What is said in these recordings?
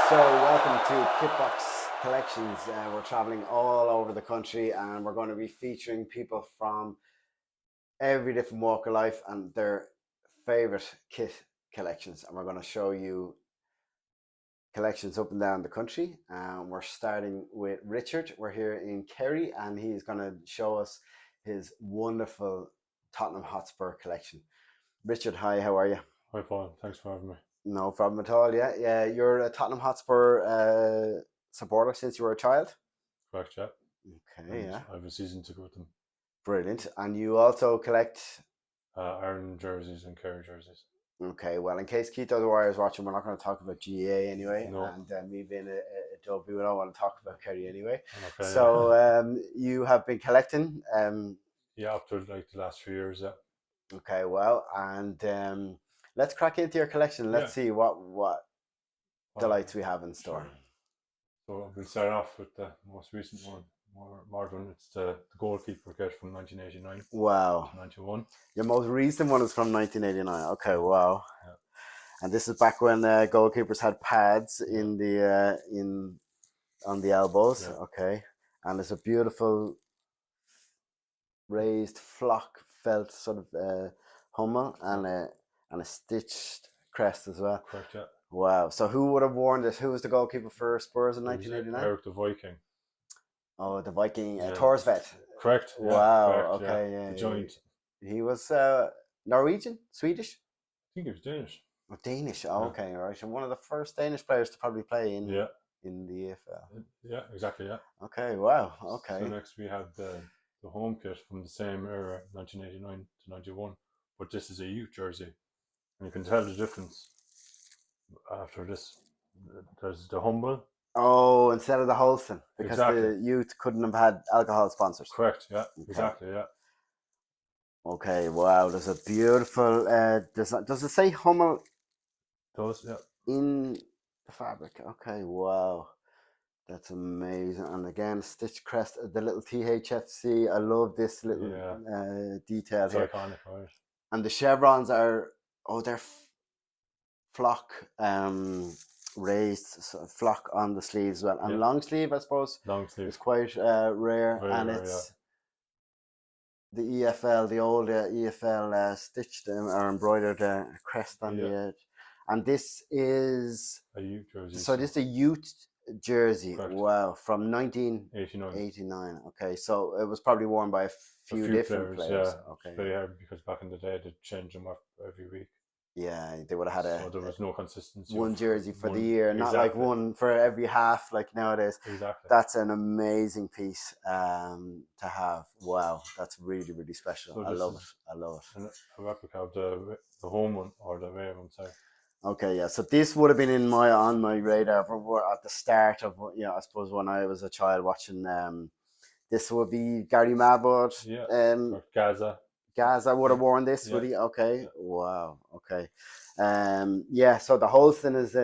So, welcome to Kitbox Collections. We're traveling all over the country and we're going to be featuring people from every different walk of life and their favorite kit collections. And we're going to show you collections up and down the country. We're starting with Richard. We're here in Kerry and he's going to show us his wonderful Tottenham Hotspur collection. Richard, hi, how are you? Hi Paul, thanks for having me. No problem at all. Yeah. You're a Tottenham Hotspur supporter since you were a child. Correct, yeah. Okay, And yeah, I have a season to go with them. brilliant. And you also collect. Ireland jerseys and Kerry jerseys. Okay, well, in case Keto the Warriors watching, we're not going to talk about GA anyway, No. and me being a dub, we don't want to talk about Kerry anyway. Okay, So yeah. you have been collecting. Yeah, up to like the last few years, yeah. Okay, well, and let's crack into your collection. Let's see what delights we have in store. Sure. So we'll start off with the most recent one, more modern. It's the goalkeeper kit from 1989. Wow. 91. Your most recent one is from 1989. Okay, wow. Yeah. And this is back when goalkeepers had pads in the on the elbows. Yeah. Okay, and it's a beautiful raised flock felt sort of hummel and a stitched crest as well. Correct, yeah. Wow. So who would have worn this? Who was the goalkeeper for Spurs in 1989? Eric the Viking. Oh, the Viking, Yeah. Thorsvet. Correct. Yeah, Wow. correct, Okay. yeah. Yeah. The giant. He was Norwegian, Swedish. I think he was Danish. Oh, Danish. Oh, okay, right. And one of the first Danish players to probably play in the EFL. Yeah, exactly. Yeah. Okay. Wow. Okay. So next we have the home kit from the same era, 1989 to 91, but this is a youth jersey, and you can tell the difference after this. There's the humble. Oh, instead of the Holsten, because Exactly. the youth couldn't have had alcohol sponsors. Correct. Yeah. Okay. Exactly. Yeah. Okay. Wow. There's a beautiful. Does it say Hummel? Those. Yeah. In the fabric. Okay. Wow. That's amazing. And again, stitch crest, the little THFC. I love this little detail it's here. Iconic, right? And the chevrons are they're flock raised flock on the sleeves as well. And long sleeve, I suppose. Long sleeve. It's quite rare. Very and rare, it's the EFL, the old EFL stitched or embroidered crest on the edge. And this is a youth jersey. So this is a youth jersey. Correct. Wow, from 1989. Okay, so it was probably worn by a few different players. Yeah. Okay. Very hard because back in the day they changed them up every week. Yeah, they would have had so there was no consistency. One jersey for the year, not like one for every half like nowadays. Exactly. That's an amazing piece to have. Wow, that's really, really special. So I love it. And a replica of the home one or the away one, sorry. Okay, yeah. So this would have been on my radar at the start of I suppose when I was a child watching. This would be Gary Mabbutt. Or Gaza. Gaza would have worn this, would he? Okay. Yeah. Wow. Okay. So the Holsten is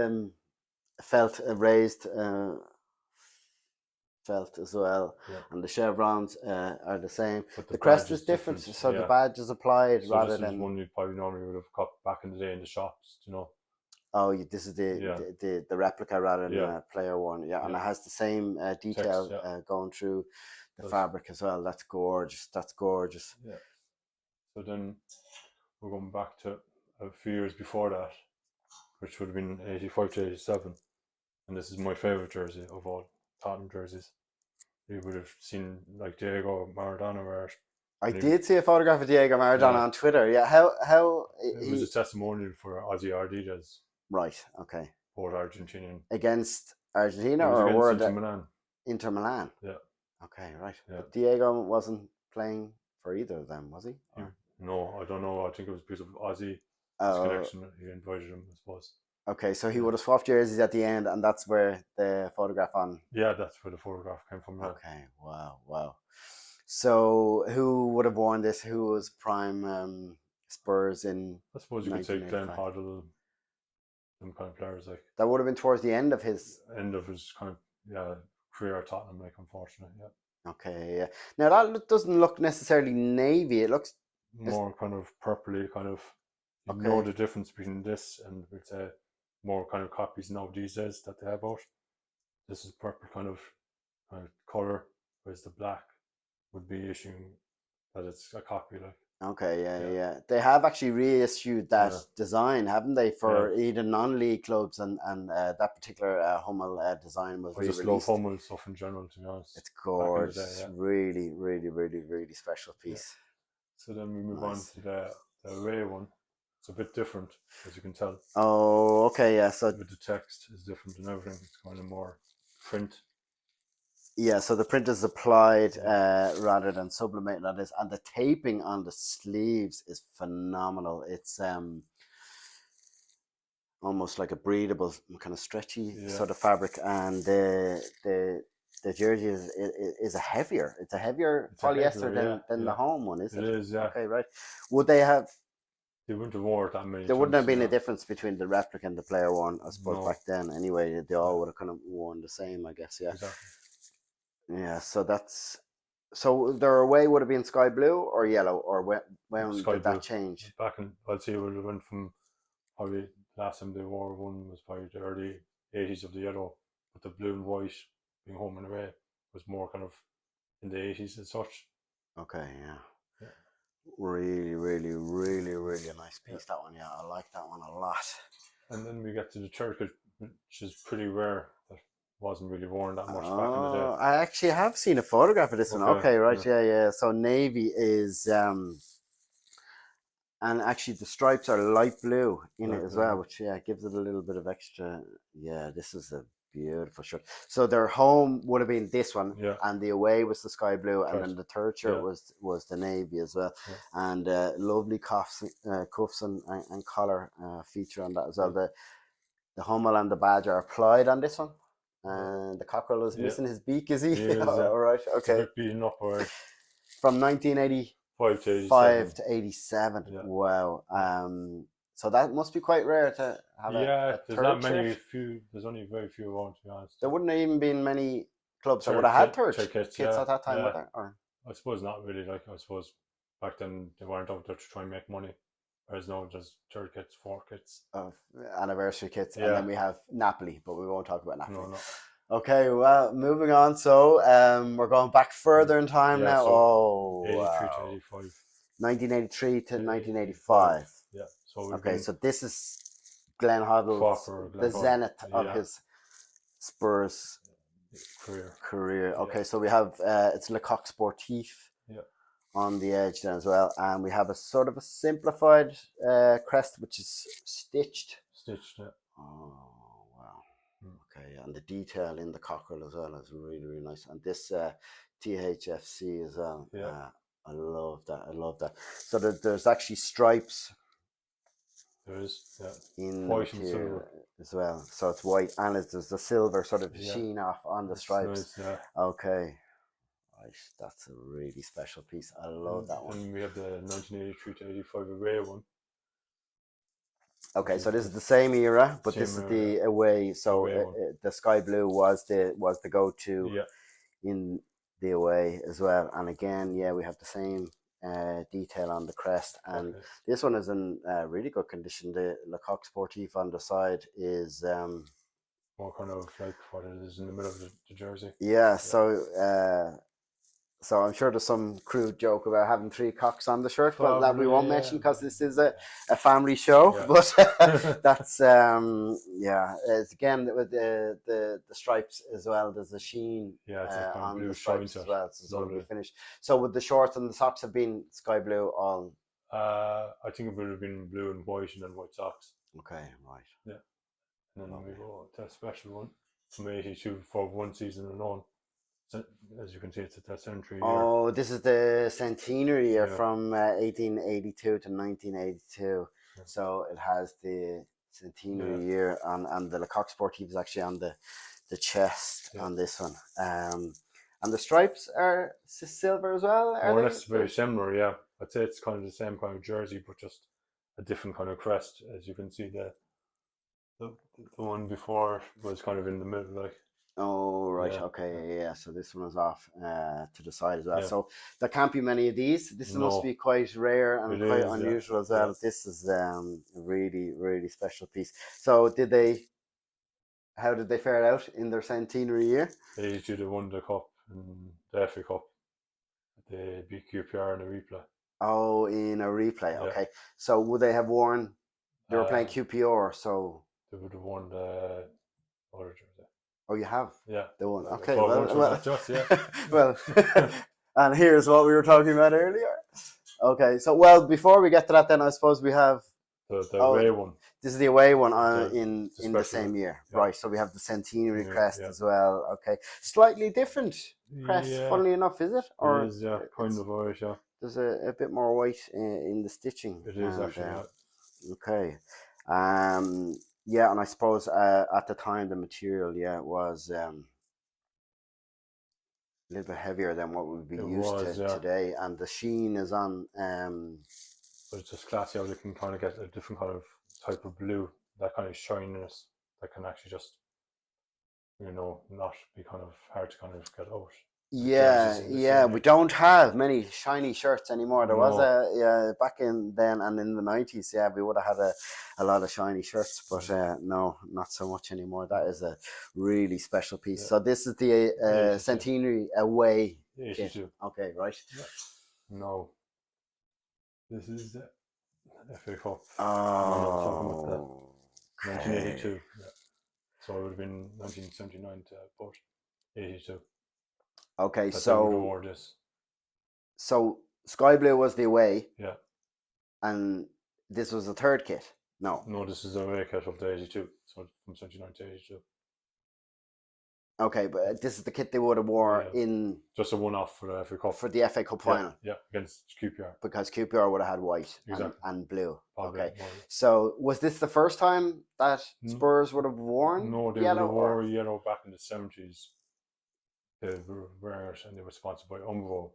felt raised felt as well, and the chevrons are the same. But the crest is different, so the badge is applied rather than one you probably normally would have got back in the day in the shops, Oh, this is the replica rather than a player one. Yeah, and it has the same detail going through the fabric as well. That's gorgeous. Yeah. So then we're going back to a few years before that, which would have been 85 to 87. And this is my favourite jersey of all Tottenham jerseys. You would have seen like Diego Maradona wear it. I did see a photograph of Diego Maradona on Twitter. Yeah, how it was a testimonial for Ozzy Ardillas. Right. Okay. Both Argentinian. Against Argentina or against Inter Milan? Inter Milan. Yeah. Okay. Right. Yeah. But Diego wasn't playing for either of them, was he? No, I don't know. I think it was because of Ozzy. His connection. He invited him, I suppose. Okay, so he would have swapped jerseys at the end, and that's where the photograph on. Yeah, that's where the photograph came from. Yeah. Okay. Wow. So who would have worn this? Who was prime Spurs in? I suppose you could say Glenn Hoddle. Some kind of players like that would have been towards the end of his kind of career at Tottenham, like, unfortunately. Yeah. Okay. Yeah. Now that doesn't look necessarily navy. It looks more kind of purpley, kind of. You know the difference between this and we'd say more kind of copies now these days that they have out. This is purple kind of color, whereas the black would be issuing that it's a copy. Like, Okay, yeah, yeah. They have actually reissued that yeah, design, haven't they, yeah. for even non-league clubs, and that particular Hummel design was I just love re-released. Hummel stuff in general, to be honest. It's Back in the day, gorgeous, yeah. really, really, really, really special Yeah. piece. So then we move on Nice. to the array one. It's a bit different, as you can tell. Oh, okay, yeah. So But the text is different and everything. It's kind of more print. yeah, so the print is applied Yeah. rather than sublimated on this, and the taping on the sleeves is phenomenal. It's almost like a breathable, kind of stretchy Yeah. sort of fabric, and the jersey is a heavier. It's a heavier It's a polyester heavier, than yeah. the home one, is It it? is, yeah. Okay, right. Would they have? They wouldn't have worn it that many There wouldn't times, have been you a know. difference between the replica and the player one, I suppose, No. back then. Anyway, they all Yeah. would have kind of worn the same, I guess. Yeah. Exactly. Yeah. So that's. So their away would have been sky blue or yellow, or when Sky did blue. that change? Back in, I'd say it would have went from probably last time they wore one was probably the early 80s of the yellow, but the blue and white being home and away was more kind of in the 80s and such. Okay. Yeah. Yeah. Really, really, really, really a nice piece. Yeah. That one, yeah, I like that one a lot. And then we get to the turquoise, which is pretty rare. That wasn't really worn that much back in the day. I actually have seen a photograph of this one. Okay, Okay, right, yeah. yeah. So navy is, and actually the stripes are light blue in Light it as blue, well, which gives it a little bit of extra. Yeah, this is a beautiful shirt. So their home would have been this one, yeah. and the away was the sky blue, and Correct. then the third shirt Yeah. was the navy as well, Yeah. and lovely cuffs and collar feature on that as well. Yeah. The Hummel and the badge are applied on this one. Yeah. And the cockerel is Yeah. missing his beak, is he? He is, All right, it's a okay. bit beaten up, alright. From 1985 5 to 87. to 87. Yeah. Wow. So that must be quite rare to have Yeah, a there's third not many. shirt. There's only very few around, to be honest. There wouldn't have even been many clubs that Third would have had kit, third kits, kits yeah, at that time, yeah. would there? Or? I suppose not really. Like, I suppose back then they weren't out there to try and make money. Whereas now there's third kits, 4 kits. Of anniversary kits, Yeah. and then we have Napoli, but we won't talk about Napoli. No. Okay, well, moving on. So we're going back further in time Yeah, now. so Oh, 83 wow. to 85. 1983 to To 1985. Yeah. So we've Okay, done so this is Glenn Hoddle's, Fokker, the zenith of yeah, his Spurs career. Okay, Yeah. so we have it's Le Coq Sportif Yeah. on the edge then as well, and we have a sort of a simplified crest which is stitched. Stitched, yeah. Oh wow. Okay, and the detail in the cockerel as well is really, really nice. And this THFC as well. Yeah. I love that. I love that. So there's actually stripes There is, yeah. in White the and material silver as well. So it's white, and there's the silver sort of Yeah. sheen off on the That's stripes. nice, yeah. Okay. Right, that's a really special piece. I love that one. And we have the 1983 to 85 away one. Okay, so this is the same era, but this is Same the era, away. So Away one. the sky blue was the go-to Yeah. in the away as well. And again, yeah, we have the same detail on the crest, and Okay. this one is in really good condition. The Le Coq Sportif on the side is More kind of like what it is in the middle of the jersey. yeah. So I'm sure there's some crude joke about having 3 cocks on the shirt, but that we won't mention because this is a family show. Yeah. But that's yeah. It's again with the stripes as well. There's a sheen Yeah, it's a kind of on blue the stripes shine as to well. it. So it'll be Lovely. finished. So would the shorts and the socks have been sky blue all? I think it would have been blue and white, and then white socks. Okay, right. Yeah. And then Lovely. we go to a special one from 82 for one season alone. So, as you can see, it's a century year. Oh, this is the centenary year Yeah. from 1882 to 1982. Yeah. So it has the centenary Yeah. year and the Le Coq Sportif is actually on the chest Yeah. on this one. And the stripes are silver as well. Are More or they? less very similar, yeah. I'd say it's kind of the same kind of jersey, but just a different kind of crest. As you can see, the one before was kind of in the middle, like. Oh, right. Yeah, Okay. Yeah. So this one is off to the side as well. yeah. So there can't be many of these. This must No, be quite rare and it quite is. Yeah, unusual as yeah. well. This is a really, really special piece. So did they? How did they fare out in their centenary year? They should have won the cup and the FA Cup. They beat QPR in a replay. Oh, in a replay. Yeah. Okay. So would they have worn? They were playing Uh, QPR, so they would have won the other jersey. oh, you have Yeah. the one. I Okay. thought Well, one to well, not just, yeah. well. And here's what we were talking about earlier. Okay. So, well, before we get to that, then I suppose we have. the Oh, away one. this is the away one The, in the special. same year, Yeah. right? So we have the centenary Yeah. crest Yeah. as well. Okay, slightly different crest. Yeah. Funnily enough, is it? It Or is, yeah. Kind of Irish, yeah. there's a bit more white in the stitching. It is actually, yeah. Okay. Yeah, and I suppose at the time the material, yeah, was a little bit heavier than what we'd be It used was, to yeah. today, and the sheen is on. But it's just classy how they can kind of get a different kind of type of blue, that kind of shininess that can actually just, not be kind of hard to kind of get out. Yeah, yeah, we don't have many shiny shirts anymore. There was No. yeah, back in then and in the 90s, yeah, we would have had a lot of shiny shirts, but no, not so much anymore. That is a really special piece. Yeah. So this is the 82. centenary away kit. 82. Okay, right. Yeah. No. This is the FA Cup. No, it's not coming up to Oh, 1982. Yeah. So it would have been 1979 to about 82 okay, that they would have worn this. so sky blue was the away, Yeah. and this was the third kit. No. No, this is the away kit of the 82. So from 79 to 82. Okay, but this is the kit they would have wore in just a one-off for the FA Cup. for the FA Cup final. Yeah, against QPR. Because QPR would have had white Exactly. and blue. Probably okay, more. So was this the first time that Spurs would have worn No, they yellow? would have worn yellow back in the 70s. They were rare and they were sponsored by Umbro.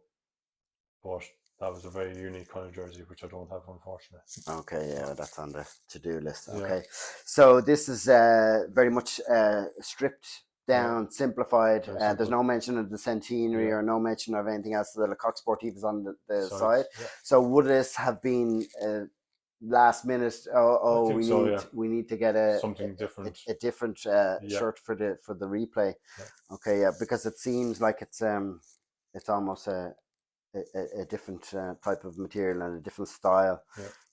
But that was a very unique kind of jersey, which I don't have, unfortunately. Okay, yeah, that's on the to-do list. Yeah. Okay, so this is very much stripped down, simplified. There's no mention of the centenary or no mention of anything else. The Lecoq Sportif is on the side. Yeah. So would this have been last minute? We need to get something different, a different shirt for the replay. Yeah. Okay, yeah, because it seems like it's almost a different type of material and a different style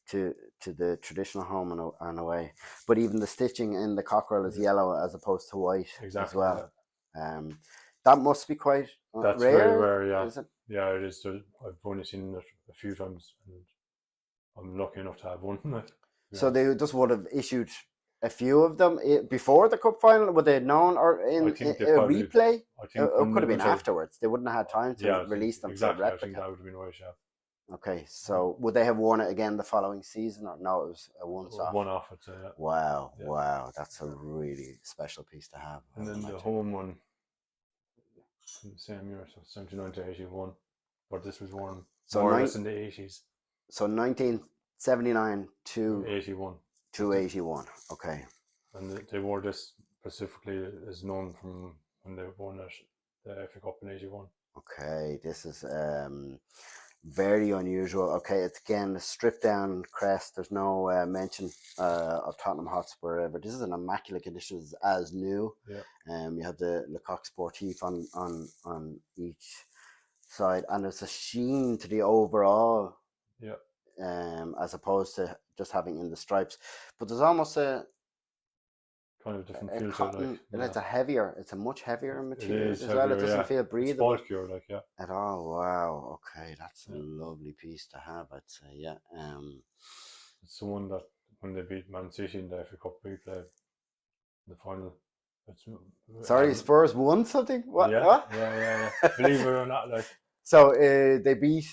to the traditional home and away. But even the stitching in the cockerel is yellow as opposed to white as well. Yeah. That must be quite That's rare. Very rare, yeah. Is it? Yeah, it is. I've only seen it a few times, and I'm lucky enough to have one. So they just would have issued a few of them before the cup final. Would they have known, or in a replay? It could have been afterwards. They wouldn't have had time to release them for replica. I think that would have been right, yeah. Okay, so would they have worn it again the following season, or no? It was a once-off. One-off, I'd say. Yeah. Wow, wow, that's a really special piece to have. And then the home one, in the same year, so 79 to 81, but this was worn more or less in the 80s. So 1979 to 81. To 81, okay. And they wore this specifically as known from when they won the FA Cup in 81. Okay, this is very unusual. Okay, it's again a stripped down crest. There's no mention of Tottenham Hotspur ever. This is an immaculate condition, as new. Yeah. You have the Lecoq Sportif on each side, and there's a sheen to the overall. Yeah. As opposed to just having in the stripes, but there's almost a kind of different feel to it. Like, it's a much heavier material as heavier, well. It doesn't feel breathable. It's bulkier, at all. Wow. Okay, that's a lovely piece to have. I'd say, yeah. It's the one that when they beat Man City in the FA Cup replay, the final. Sorry, Spurs won something. What? Yeah, what? Yeah. Believe it or not, like. So they beat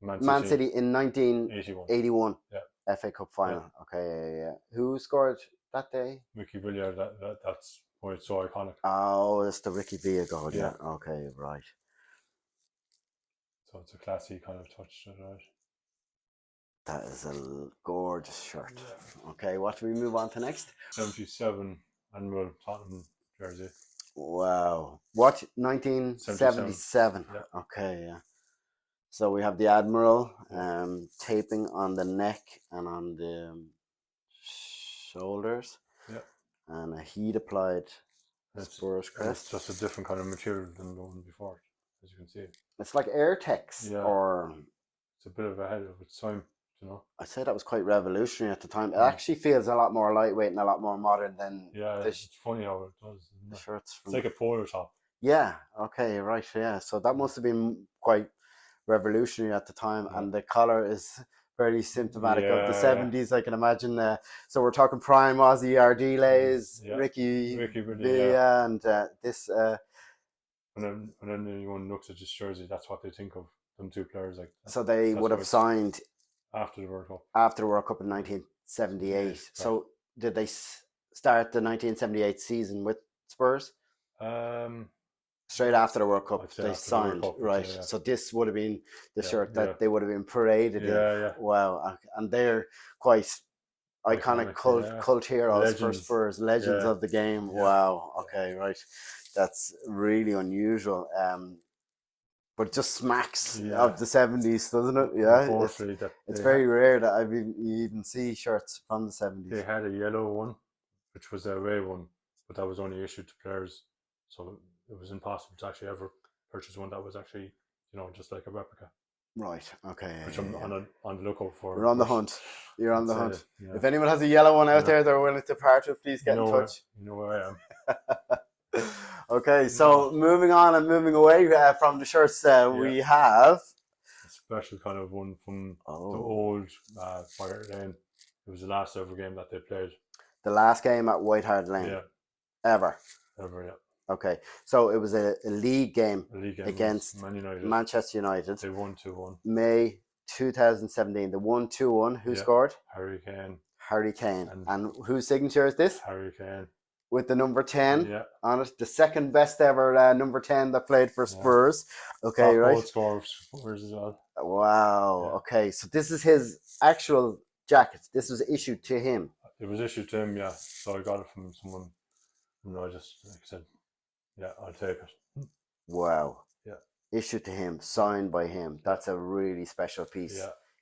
Man City in 1981. 81. Yeah. FA Cup final. Yeah. Okay, yeah. Who scored that day? Ricky Villiers. That's why it's so iconic. Oh, it's the Ricky Villa goal. Yeah. Okay, right. So it's a classy kind of touch to it, right? That is a gorgeous shirt. Yeah. Okay, what do we move on to next? 77 annual Tottenham jersey. Wow. What? 1977. Yeah. Okay, yeah. So we have the Admiral Yeah. taping on the neck and on the shoulders, Yeah. and a heat applied It's Spurs and it's crest. just a different kind of material than the one before, as you can see. It's like Airtex, Yeah, or it's a bit of ahead of its time, you know. I'd say that was quite revolutionary at the time. It Mm. actually feels a lot more lightweight and a lot more modern than Yeah, the, it's funny how it does, the isn't it? shirts It's from. like a polo top. Yeah, okay, right, yeah. So that must have been quite revolutionary at the time, Yeah. and the collar is very symptomatic of the Yeah, 70s, I can imagine. So we're talking prime Aussie Ardiles, yeah. Ricky Ricky Brilliant, yeah. Villa, and this. When anyone looks at this jersey, that's what they think of them two players. Like So they that's would why have it's signed after the World Cup. after the World Cup in 1978. Yes, So did they start the 1978 season with Spurs? Um, Straight after the World Cup, I'd say they after the World signed, Cup, I'd right? say, yeah. So this would have been the Yeah, shirt yeah. that they would have been paraded in. Yeah. Wow, and they're quite iconic Yeah. cult heroes for Legends. Spurs, legends Yeah. of the game. Yeah. Wow. Okay, right. That's really unusual. But it just smacks Yeah. of the 70s, doesn't it? Yeah, Unfortunately, it's very rare that you even see shirts from the 70s. they had a yellow one, which was their away one, but that was only issued to players, so it was impossible to actually ever purchase one that was actually, just like a replica. Right. Okay. Which I'm on the lookout for. You're on the hunt. You're on the I'd hunt. say, yeah. If anyone has a yellow one out Yeah. there they're willing to part with, please get in touch. You know where I am. Okay, so moving on and moving away from the shirts, we have a special kind of one from the oh, old Fire Lane. It was the last ever game that they played. the last game at White Hart Lane. Yeah. Ever. Yeah. Okay, so it was a league game against Manchester United. They won 2-1. May 2017. The 1-2-1. Who scored? Harry Kane. Harry Kane. And whose signature is this? Harry Kane. With the number 10 on it. The second best ever number 10 that played for Spurs. Okay, top right. goal scorer for Spurs as well. Wow. Yeah. Okay, so this is his actual jacket. This was issued to him. It was issued to him, yeah. So I got it from someone. I just, like I said, yeah, I'll take it. Wow. Yeah. Issued to him, signed by him. That's a really special piece.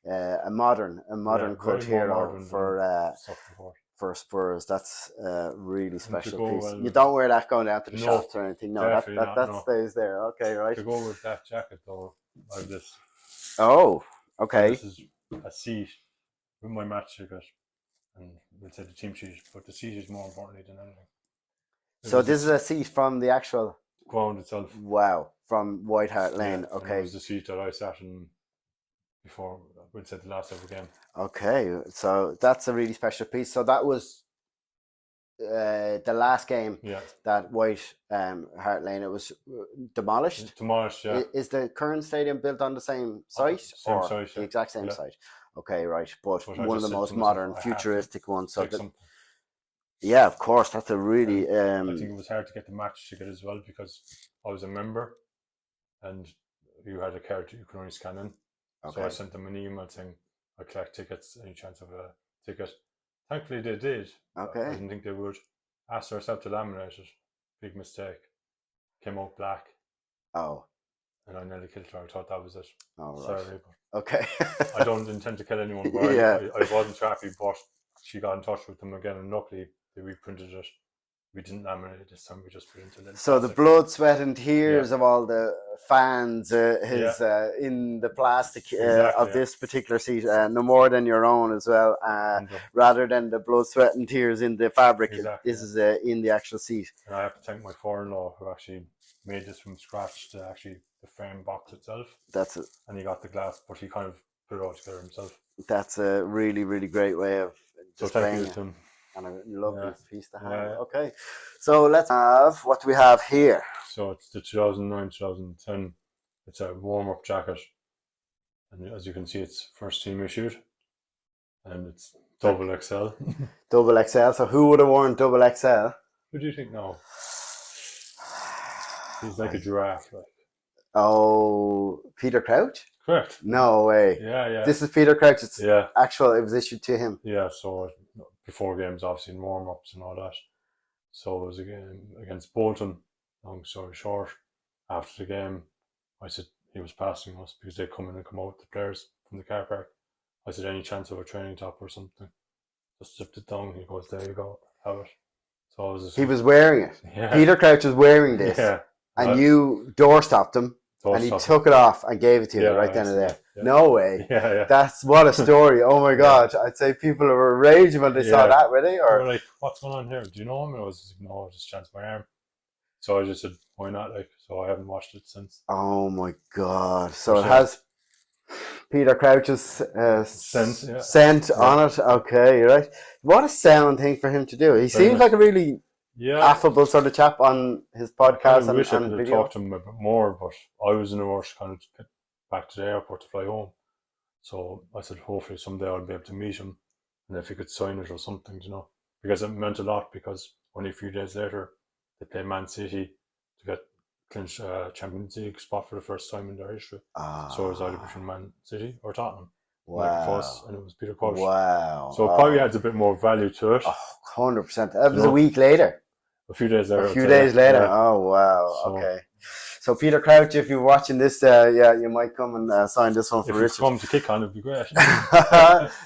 Yeah. A modern cult hero for Spurs. That's a really special piece. You don't wear that going down to the shops or anything. No, that stays there. Okay, right. To go with that jacket though, I have this. Oh, okay. So this is a seat with my match ticket, and we'll say the team sheet, but the seat is more importantly than anything. So this is a seat from the actual ground itself. Wow, from White Hart Lane. Yeah, okay. It was the seat that I sat in before we'd said the last ever game. Okay, so that's a really special piece. So that was the last game that White Hart Lane. It was demolished. Demolished, yeah. Is the current stadium built on the same site or site, the exact same site? Okay, right. But one of the most modern, futuristic ones. So yeah, of course, that's a really. I think it was hard to get the match ticket as well because I was a member, and you had a card you could only scan in. Okay. So I sent them an email saying I collect tickets. Any chance of a ticket? Thankfully, they did. Okay. I didn't think they would. Asked ourselves to laminate it. Big mistake. Came out black. Oh. And I nearly killed her. I thought that was it. Oh, right. Sorry, but okay. I don't intend to kill anyone, but I wasn't happy. But she got in touch with them again, and luckily they reprinted it. We didn't laminate it this time. We just put it into little. So plastic. The blood, sweat, and tears of all the fans is in the plastic of this particular seat, no more than your own as well. Rather than the blood, sweat, and tears in the fabric, this is in the actual seat. And I have to thank my father-in-law who actually made this from scratch to actually the frame box itself. That's it. And he got the glass, but he kind of put it all together himself. That's a really, really great way of displaying it. And a lovely piece to have. Okay, so let's have what we have here. So it's the 2009-2010. It's a warm-up jacket, and as you can see, it's first team issued, and it's double XL. Double XL. So who would have worn double XL? Who do you think now? He's like a giraffe. Like. Oh, Peter Crouch? Correct. No way. Yeah. This is Peter Crouch. It's actual. It was issued to him. Yeah. So before games, obviously, in warm-ups and all that. So it was against Bolton. long story short, after the game, I said he was passing us because they come in and come out with the players from the car park. I said, any chance of a training top or something? Just zipped it down. He goes, there you go, have it. So I was He was wearing it. Yeah. Peter Crouch was wearing this. Yeah. And you doorstopped him. And he took it off and gave it to you right then and there. Yeah. No way. Yeah. That's what a story. Oh my God. I'd say people were raging when they saw that, were they? Or they were like, what's going on here? Do you know him? And I was like, no, I just chanced my arm. So I just said, why not? Like, so I haven't watched it since. Oh my God. So it has Peter Crouch's scent on it. Okay, right. What a sound thing for him to do. He seems like a really affable sort of chap on his podcast. I wish I could have talked to him a bit more, but I was in a rush kind of to get back to the airport to fly home. So I said, hopefully someday I'll be able to meet him, and if he could sign it or something, you know, because it meant a lot. Because only a few days later, they play Man City to get clinch Champions League spot for the first time in their history. So it was either between Man City or Tottenham. Wow. And it was Peter Crouch. Wow. So it probably adds a bit more value to it. 100%. That was a week later. A few days later. Yeah. Oh, wow. So, okay. So Peter Crouch, if you're watching this, you might come and sign this one for Richard. If you come to Kit Con, it'd be great.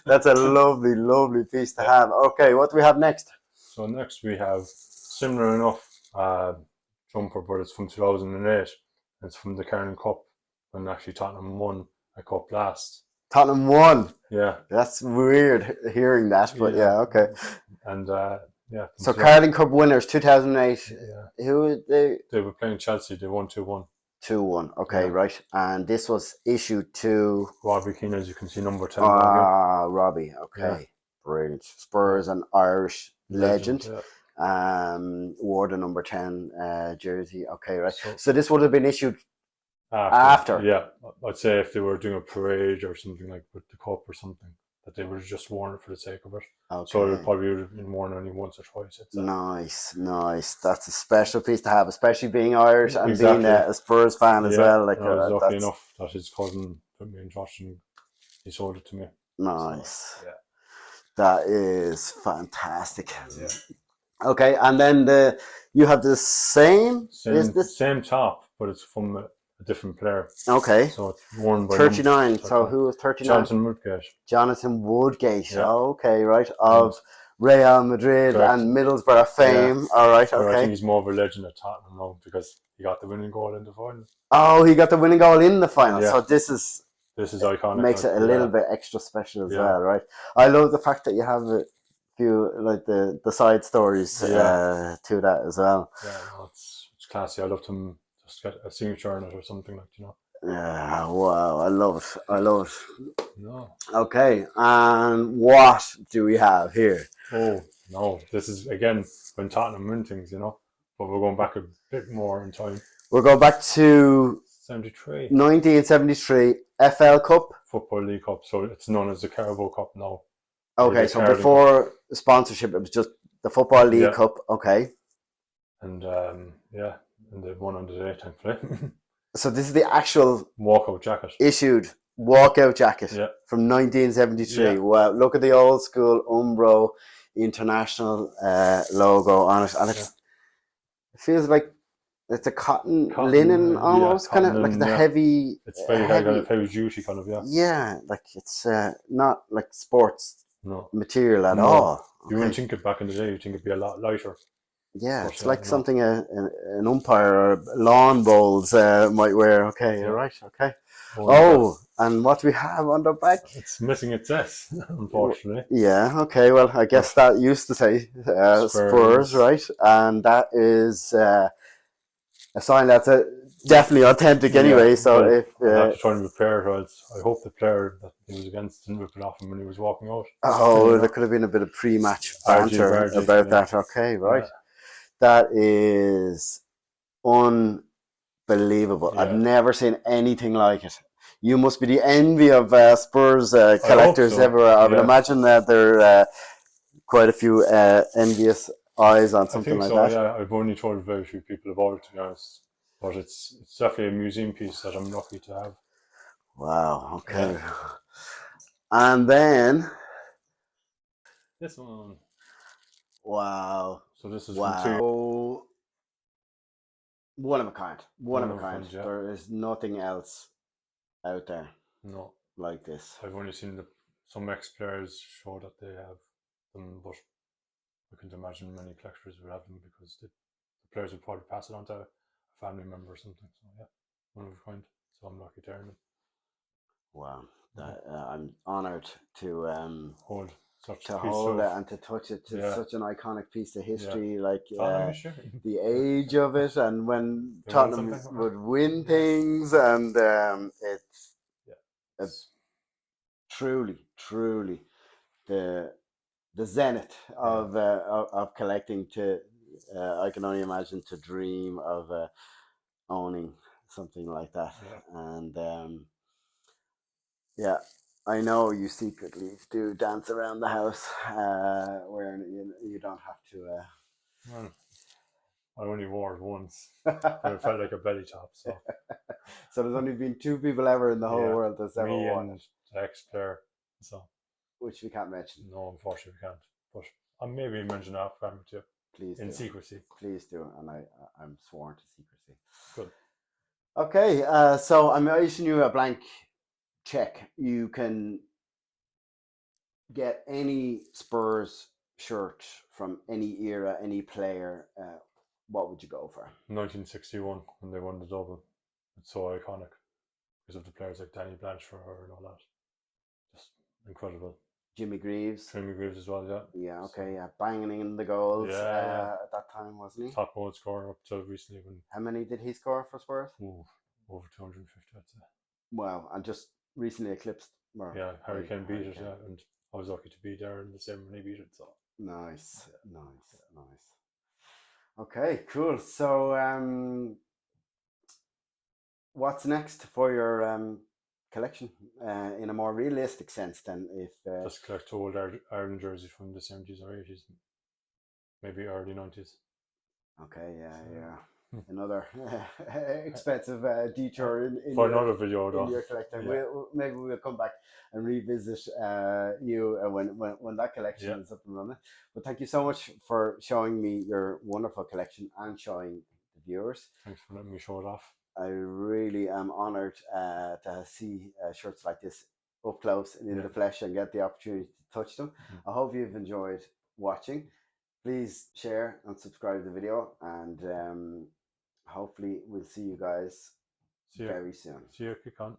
That's a lovely, lovely piece to have. Okay, what do we have next? So next we have similar enough jumper, but it's from 2008. It's from the Carling Cup when actually Tottenham won a cup last. Tottenham won. Yeah. That's weird hearing that, but okay. And so Carling Cup winners 2008. Yeah. Who were they? They were playing Chelsea. They won 2-1. 2-1. Okay, right. And this was issued to Robbie Keane, as you can see, number 10. Robbie. Okay. Yeah. Brilliant. Spurs and Irish legend. Wore the number 10 jersey. Okay, right. So this would have been issued after. Yeah, I'd say if they were doing a parade or something like with the cup or something, that they would have just worn it for the sake of it. Okay. So it probably would have been worn only once or twice. Nice. That's a special piece to have, especially being Irish and being a Spurs fan as well. Like, I was lucky enough that his cousin put me in touch and he sold it to me. Nice. So, that is fantastic. Yeah. Okay, and then you have the same top, but it's from a different player. Okay. So it's worn by 39. So who was 39? Jonathan Woodgate. Yeah. Okay, right. Of Real Madrid and Middlesbrough fame. Yeah. All right, okay. I think he's more of a legend at Tottenham now because he got the winning goal in the final. Oh, he got the winning goal in the final. Yeah. So this is iconic. Makes it a little bit extra special as well, right? I love the fact that you have a few like the side stories to that as well. Yeah, no, it's classy. I love to just get a signature on it or something like, you know. Yeah, wow, I love it. No. Okay, and what do we have here? Oh no, this is again when Tottenham win things, you know. But we're going back a bit more in time. We're going back to 1973 FL Cup. Football League Cup, so it's known as the Carabao Cup now. Okay, so before sponsorship, it was just the Football League Cup. Okay. And and they won under the 8, thankfully. So this is the actual walkout jacket. Issued walkout jacket from 1973. Yeah. Wow, look at the old school Umbro International logo on it, and it feels like it's a cotton linen almost, kind of like the heavy. It's very heavy duty kind of, Yeah, like it's not like sports material at all. You wouldn't think it back in the day. You think it'd be a lot lighter. Yeah, it's like something an umpire or lawn bowls might wear. Okay, right. Okay. And what we have on the back? It's missing its S, unfortunately. Yeah. Okay. Well, I guess that used to say Spurs, right? And that is a sign that's definitely authentic anyway. So if I have to try and repair it, I hope the player that he was against didn't rip it off him when he was walking out. Oh, there could have been a bit of pre-match banter about that. Okay, right. That is unbelievable. I've never seen anything like it. You must be the envy of Spurs collectors everywhere. I would imagine that there are quite a few envious eyes on something like that. Yeah, I've only told very few people about it, to be honest. But it's definitely a museum piece that I'm lucky to have. Wow. Okay. Yeah. And then this one. Wow. So this is from One of a kind. One of a kind. Yeah. There is nothing else out there No, like this. I've only seen some ex-players show that they have them, but I can't imagine many collectors would have them because the players would probably pass it on to a family member or something. So yeah, one of a kind. So I'm lucky to earn them. Wow, I'm honoured to Hold such to a piece hold of it and to touch it. It's such an iconic piece of history. Like Tottenham history. the age of it, and when They won Tottenham something. would win things, and it's a truly, truly the zenith of collecting. To I can only imagine to dream of owning something like that, and yeah. I know you secretly do dance around the house where you don't have to. Well, I only wore it once, but it felt like a belly top. So So there's only been two people ever in the whole world that's ever me worn and it, the ex-player. So which we can't mention. no, unfortunately we can't. But I maybe mention off camera too. Please in do. secrecy. Please do, and I'm sworn to secrecy. Good. Okay, so I'm issuing you a blank check. You can get any Spurs shirt from any era, any player. What would you go for? 1961 when they won the double. It's so iconic because of the players like Danny Blanchard and all that. Just incredible. Jimmy Greaves. Jimmy Greaves as well, yeah. Yeah, okay, so, yeah. Banging in the goals at that time, wasn't he? Top goal scorer up till recently. How many did he score for Spurs? Over 250, I'd say. Wow, and just recently eclipsed. Harry Kane beat it, and I was lucky to be there in the same when he beat it. So nice. Okay, cool. So, what's next for your collection in a more realistic sense? Then, if just collect old Ireland jerseys from the 70s or 80s, maybe early 90s. Okay, yeah. Another expensive detour in for another video, though. In your collection. Maybe we'll come back and revisit you when that collection is up and running. But thank you so much for showing me your wonderful collection and showing the viewers. Thanks for letting me show it off. I really am honoured to see shirts like this up close and in the flesh and get the opportunity to touch them. I hope you've enjoyed watching. Please share and subscribe to the video, and hopefully we'll see you guys very soon. See you, Kit Con.